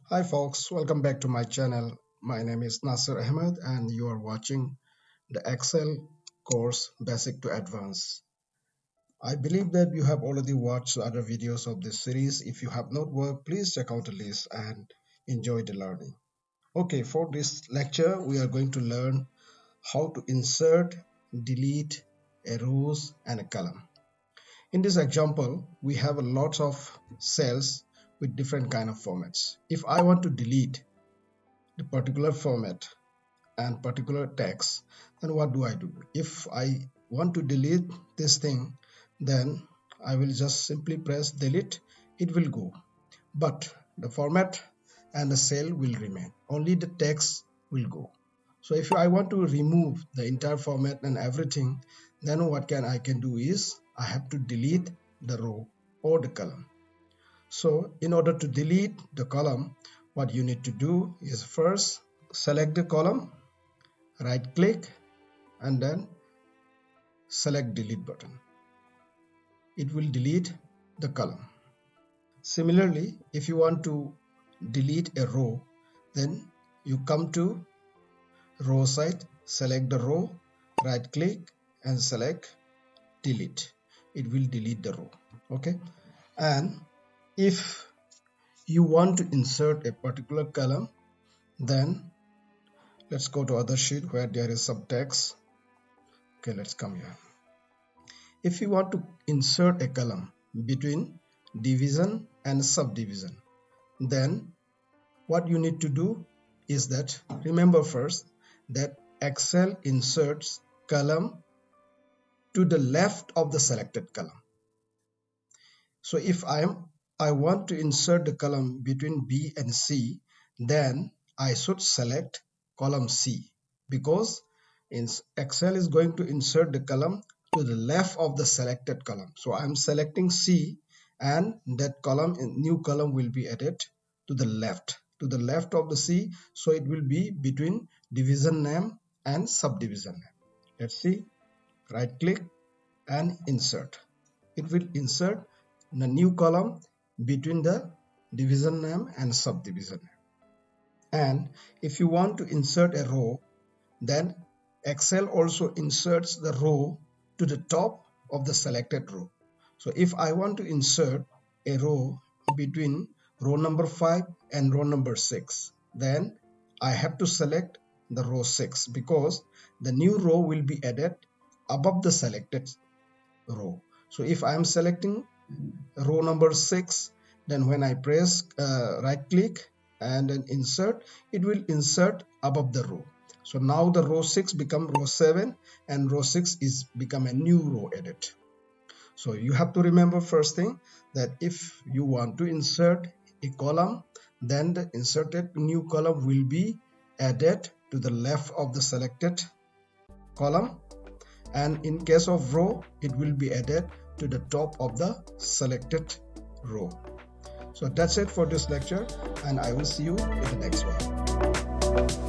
Hi folks, welcome back to my channel. My name is Nasir Ahmed and you are watching the Excel course Basic to Advanced. I believe that you have already watched other videos of this series. If you have not worked, please check out the list and enjoy the learning. Okay, for this lecture, we are going to learn how to insert, delete a rows and a column. In this example, we have a lot of cells with different kind of formats. If I want to delete the particular format and particular text, then what do I do? If I want to delete this thing, then I will just simply press delete. It will go, but the format and the cell will remain. Only the text will go. So if I want to remove the entire format and everything, then what I can do is I have to delete the row or the column. So in order to delete the column, what you need to do is first select the column, right click and then select delete button. It will delete the column. Similarly, if you want to delete a row, then you come to row side, select the row, right click and select delete. It will delete the row. Okay, and if you want to insert a particular column, then let's go to other sheet where there is some text. Okay, let's come here. If you want to insert a column between division and subdivision, then what you need to do is that remember first that Excel inserts column to the left of the selected column. So if I want to insert the column between B and C, then I should select column C, because Excel is going to insert the column to the left of the selected column. So I'm selecting C, and that column, new column, will be added to the left of the C. So it will be between division name and subdivision name. Let's see. Right click and insert. It will insert the new column between the division name and subdivision name. And if you want to insert a row, then Excel also inserts the row to the top of the selected row. So if I want to insert a row between row number 5 and row number 6, then I have to select the row 6, because the new row will be added above the selected row. So if I am selecting row number 6, then when I press right click and then insert, it will insert above the row. So now the row 6 become row 7 and row 6 is become a new row added. So you have to remember first thing that if you want to insert a column, then the inserted new column will be added to the left of the selected column, and in case of row, it will be added to the top of the selected row. So that's it for this lecture, and I will see you in the next one.